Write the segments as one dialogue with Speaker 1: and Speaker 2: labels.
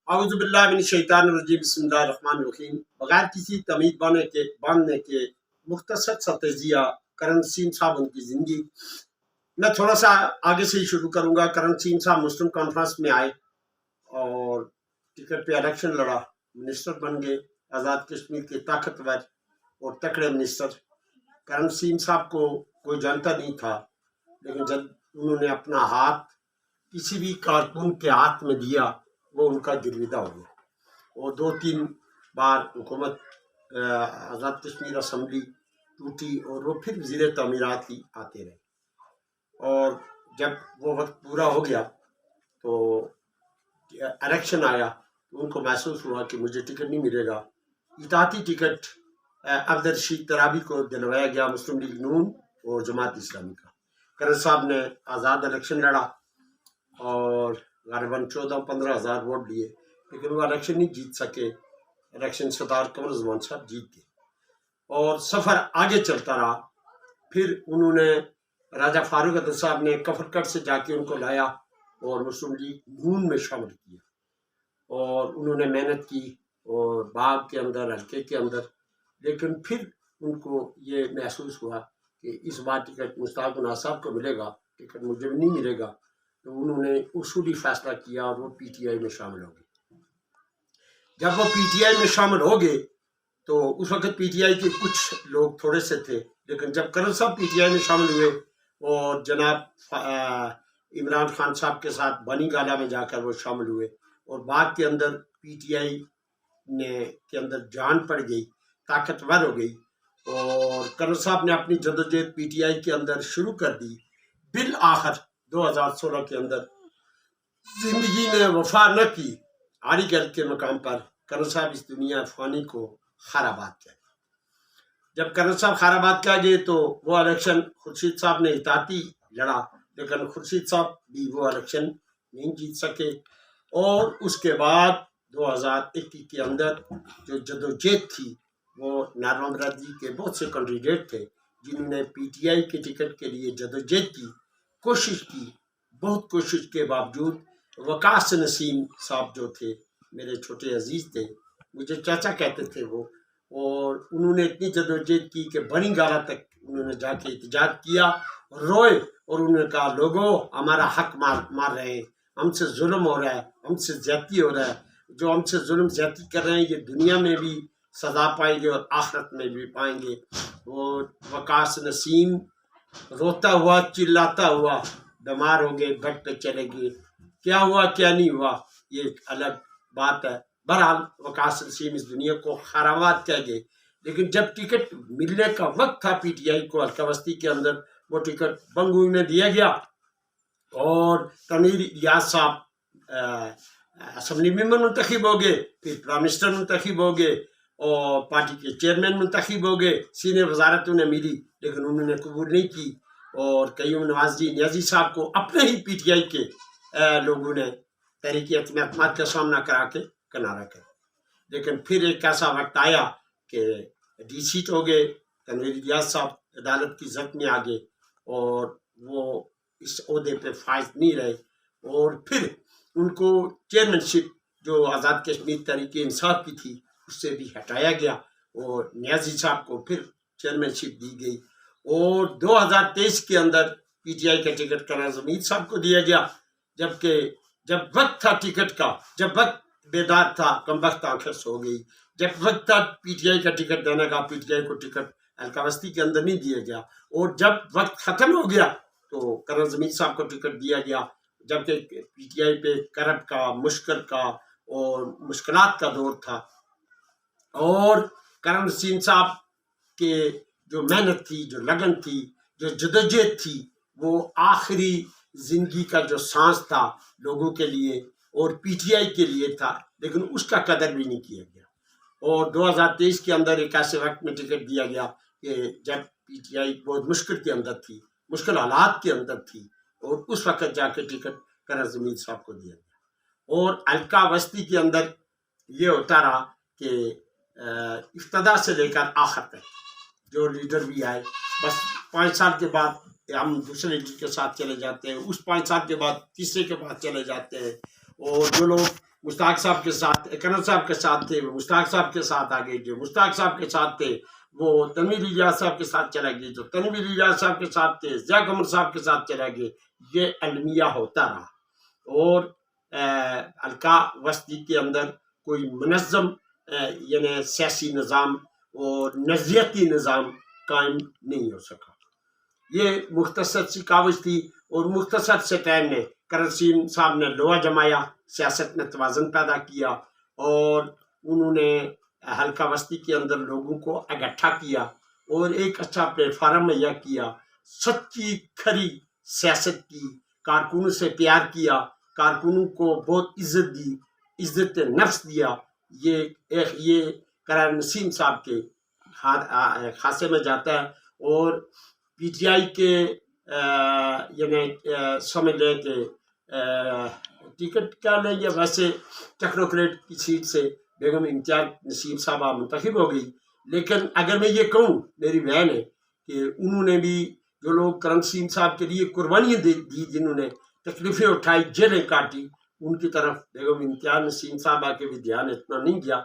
Speaker 1: اعوذ باللہ من الشیطان الرجیم بسم اللہ الرحمن الرحیم۔ بغیر کسی تمید باندھنے کے مختصر سا تجزیہ کرن نسیم صاحب ان کی زندگی۔ میں تھوڑا سا آگے سے ہی شروع کروں گا۔ کرن نسیم صاحب مسلم کانفرنس میں آئے اور ٹکٹ پہ الیکشن لڑا، منسٹر بن گئے، آزاد کشمیر کے طاقتور اور تکڑے منسٹر۔ کرن نسیم صاحب کو کوئی جانتا نہیں تھا، لیکن جب انہوں نے اپنا ہاتھ کسی بھی کارکن کے ہاتھ میں دیا وہ ان کا گرویدہ ہو گیا، اور 2-3 بار حکومت آزاد کشمیر اسمبلی ٹوٹی اور وہ پھر وزیر تعمیرات ہی آتے رہے۔ اور جب وہ وقت پورا ہو گیا تو الیکشن آیا تو ان کو محسوس ہوا کہ مجھے ٹکٹ نہیں ملے گا۔ اطاعتی ٹکٹ عبد الرشید ترابی کو دلوایا گیا، مسلم لیگ نون اور جماعت اسلامی کا۔ کرن صاحب نے آزاد الیکشن لڑا اور غالباً 14-15 ہزار ووٹ لیے، لیکن وہ الیکشن نہیں جیت سکے۔ الیکشن سردار قمر زمان صاحب جیت گئے اور سفر آگے چلتا رہا۔ پھر انہوں نے راجہ فاروق عبدل صاحب نے کفر کٹ سے جا کے ان کو لایا اور مسلم لیگ نون میں شامل کیا، اور انہوں نے محنت کی اور باغ کے اندر، حلقے کے اندر، لیکن پھر ان کو یہ محسوس ہوا کہ اس بار ٹکٹ مشتاق الناصر صاحب کو ملے گا، ٹکٹ مجھے نہیں ملے گا۔ تو انہوں نے اصولی فیصلہ کیا اور وہ پی ٹی آئی میں شامل ہو گئے۔ جب وہ پی ٹی آئی میں شامل ہو گئے تو اس وقت پی ٹی آئی کے کچھ لوگ تھوڑے سے تھے، لیکن جب کرن صاحب پی ٹی آئی میں شامل ہوئے اور جناب عمران خان صاحب کے ساتھ بانی گالا میں جا کر وہ شامل ہوئے، اور بعد کے اندر پی ٹی آئی کے اندر جان پڑ گئی، طاقتور ہو گئی، اور کرن صاحب نے اپنی جدوجہد پی ٹی آئی کے اندر شروع کر دی۔ بالآخر 2016 کے اندر زندگی نے وفا نہ کی، عالی گل کے مقام پر کرن صاحب اس دنیا فانی کو خرابات کیا گئے۔ جب کرن صاحب خرابات کیا گئے تو وہ الیکشن خورشید صاحب نے اطاعتی لڑا، لیکن خورشید صاحب بھی وہ الیکشن نہیں جیت سکے۔ اور اس کے بعد 2021 کے اندر جو جدوجہد تھی وہ ناروا برادری کے بہت سے کینڈیڈیٹ تھے جنہوں نے پی ٹی آئی کے ٹکٹ کے لیے جدوجہد کی، کوشش کی، بہت کوشش کے باوجود وقاص نسیم صاحب جو تھے، میرے چھوٹے عزیز تھے، مجھے چاچا کہتے تھے وہ، اور انہوں نے اتنی جدوجہد کی کہ بنی گالا تک انہوں نے جا کے احتجاج کیا، روئے، اور انہوں نے کہا لوگوں ہمارا حق مار رہے ہیں، ہم سے ظلم ہو رہا ہے، ہم سے زیادتی ہو رہا ہے، جو ہم سے ظلم زیادتی کر رہے ہیں یہ دنیا میں بھی سزا پائیں گے اور آخرت میں بھی پائیں گے۔ اور وقاص نسیم روتا ہوا، چلاتا ہوا، بیمار ہو گئے، بیڈ پہ چلے گئے، کیا ہوا کیا نہیں ہوا یہ ایک الگ بات ہے۔ بہرحال وقاص نسیم اس دنیا کو خرابات کہہ گئے، لیکن جب ٹکٹ ملنے کا وقت تھا پی ٹی آئی کو حلقہ وسطی کے اندر، وہ ٹکٹ بنگوئی میں دیا گیا، اور تنویر ریاض صاحب اسمبلی ممبر منتخب ہو گئے، پھر پرائم منسٹر منتخب ہو گئے، اور پارٹی کے چیئرمین منتخب ہو گئے، سینئر وزارت انہیں ملی، لیکن انہوں نے قبول نہیں کی، اور قیوم نواز جی نیازی صاحب کو اپنے ہی پی ٹی آئی کے لوگوں نے تحریک اعتماد کا سامنا کرا کے کنارہ کر۔ لیکن پھر ایک ایسا وقت آیا کہ ڈی سیٹ ہو گئے، تنویر ریاض صاحب عدالت کی ضبط میں آ گئے، اور وہ اس عہدے پہ فائز نہیں رہے، اور پھر ان کو چیئرمین شپ جو آزاد کشمیر تحریک انصاف کی تھی اس سے بھی ہٹایا گیا، اور نیازی صاحب کو پھر چیئرمین شپ دی گئی، اور 2023 کے اندر پی ٹی آئی کا ٹکٹ کرن ضمید صاحب کو دیا گیا، جبکہ جب وقت تھا ٹکٹ کا، جب وقت بیدار تھا کم وقت آخر سو گئی، جب وقت تھا پی ٹی آئی کا ٹکٹ دینے کا، پی ٹی آئی کو ٹکٹ حلقہ وسطی کے اندر نہیں دیا گیا، اور جب وقت ختم ہو گیا تو کرن ضمید صاحب کو ٹکٹ دیا گیا، جبکہ پی ٹی آئی پہ کرب کا، مشکل کا اور مشکلات کا دور تھا۔ اور کرن نسیم صاحب کے جو محنت تھی، جو لگن تھی، جو جدوجہد تھی، وہ آخری زندگی کا جو سانس تھا لوگوں کے لیے اور پی ٹی آئی کے لیے تھا، لیکن اس کا قدر بھی نہیں کیا گیا۔ اور 2023 کے اندر ایک ایسے وقت میں ٹکٹ دیا گیا کہ جب پی ٹی آئی بہت مشکل کے اندر تھی، مشکل حالات کے اندر تھی، اور اس وقت جا کے ٹکٹ کرن ضمید صاحب کو دیا گیا۔ اور حلقہ وسطی کے اندر یہ ہوتا رہا کہ ابتدا سے لے کر آخر تک جو لیڈر بھی آئے، بس 5 سال کے بعد ہم دوسرے لیڈر کے ساتھ چلے جاتے ہیں، اس 5 سال کے بعد تیسرے کے بعد چلے جاتے ہیں، اور جو لوگ مشتاق صاحب کے ساتھ کنر صاحب کے ساتھ تھے، وہ مشتاق صاحب کے ساتھ آگے، جو مشتاق صاحب کے ساتھ تھے وہ تنویر الیاس صاحب کے ساتھ چلا گئے، جو تنویر الیاس صاحب کے ساتھ تھے ضیاء قمر صاحب کے ساتھ چلا گئے. یہ المیہ ہوتا رہا اور حلقہ وسطی کے اندر کوئی منظم یعنی سیاسی نظام اور نظریاتی نظام قائم نہیں ہو سکا. یہ مختصر سی کاوش تھی اور مختصر سے ٹائم میں کرن سیم صاحب نے لوہا جمایا، سیاست میں توازن پیدا کیا اور انہوں نے حلقہ وسطی کے اندر لوگوں کو اکٹھا کیا اور ایک اچھا پلیٹ فارم مہیا کیا. سچی کھری سیاست کی، کارکنوں سے پیار کیا، کارکنوں کو بہت عزت دی، عزت نفس دیا. یہ کرن نسیم صاحب کے خاصے میں جاتا ہے. اور پی ٹی آئی کے یعنی سمجھ لیں کہ ٹکٹ کا لیں یا ویسے ٹیکنوکریٹ کی سیٹ سے بیگم امتیاز نسیم صاحبہ منتخب ہو گئی. لیکن اگر میں یہ کہوں، میری بہن ہے کہ انہوں نے بھی جو لوگ کرن نسیم صاحب کے لیے قربانیاں دی، جنہوں نے تکلیفیں اٹھائی، جیلیں کاٹی، ان کی طرف بیگم امتیاز نسیم صاحبہ کے بھی دھیان اتنا نہیں گیا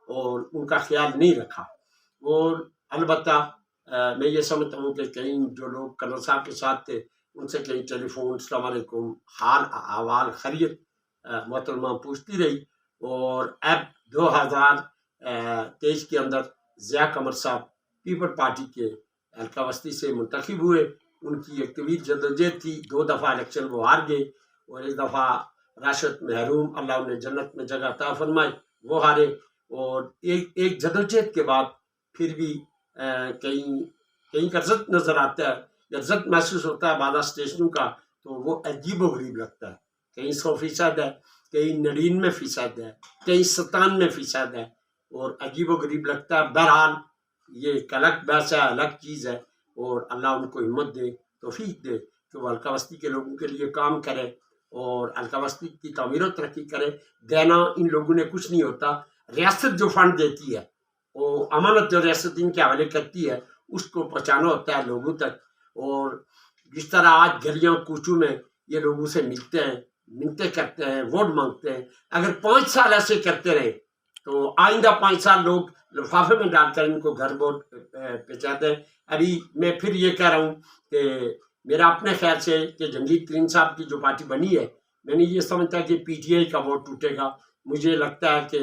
Speaker 1: اور ان کا خیال نہیں رکھا. اور البتہ میں یہ سمجھتا ہوں کہ کئی جو لوگ کرن صاحب کے ساتھ تھے ان سے کئی ٹیلی فون السلام علیکم، حال احوال خیریت محترمہ پوچھتی رہی. اور اب 2023 کے اندر ضیاء قمر صاحب پیپل پارٹی کے حلقہ وسطی سے منتخب ہوئے. ان کی ایک طویل جدوجہد تھی، 2 دفعہ الیکشن وہ ہار گئے اور 1 دفعہ راشد محروم، اللہ انہیں جنت میں جگہ عطا فرمائے، وہ ہارے. اور ایک جدوجہد کے بعد پھر بھی کہیں کا رزلٹ نظر آتا ہے یا رزلٹ محسوس ہوتا ہے بعض اسٹیشنوں کا، تو وہ عجیب و غریب لگتا ہے. کہیں 100% ہے، کہیں 99% ہے، کہیں 97% ہے اور عجیب و غریب لگتا ہے. بہرحال یہ ایک الگ بحث ہے، الگ چیز ہے اور اللہ ان کو ہمت دے، توفیق دے کہ وہ حلقہ وسطی کے لوگوں کے لیے کام کرے اور حلقہ وسطی کی تعمیر و ترقی کرے. دینا ان لوگوں نے کچھ نہیں ہوتا. ریاست جو فنڈ دیتی ہے وہ امانت جو ریاست ان کے حوالے کرتی ہے اس کو پہنچانا ہوتا ہے لوگوں تک. اور جس طرح آج گلیاں کوچوں میں یہ لوگوں سے ملتے ہیں، منتیں کرتے ہیں، ووٹ مانگتے ہیں، اگر 5 سال ایسے کرتے رہے تو آئندہ 5 سال لوگ لفافے میں ڈال کر ان کو گھر ووٹ پہنچاتے ہیں. ابھی میں پھر یہ کہہ رہا ہوں کہ میرا اپنے خیال سے کہ جنگیر ترین صاحب کی جو پارٹی بنی ہے، میں نے یہ سمجھتا کہ پی ٹی آئی کا ووٹ ٹوٹے گا. مجھے لگتا ہے کہ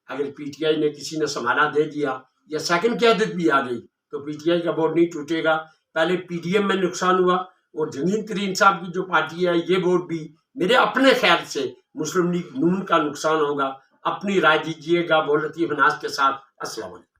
Speaker 1: اگر پی ٹی آئی نے کسی نے سنبھالا دے دیا یا سیکنڈ قیادت بھی آ گئی تو پی ٹی آئی کا ووٹ نہیں ٹوٹے گا. پہلے پی ڈی ایم میں نقصان ہوا اور جنگیر ترین صاحب کی جو پارٹی ہے یہ ووٹ بھی میرے اپنے خیال سے مسلم لیگ نون کا نقصان ہوگا. اپنی رائے دیجیے گا. بول لطیف ناز کے ساتھ. السلام علیکم.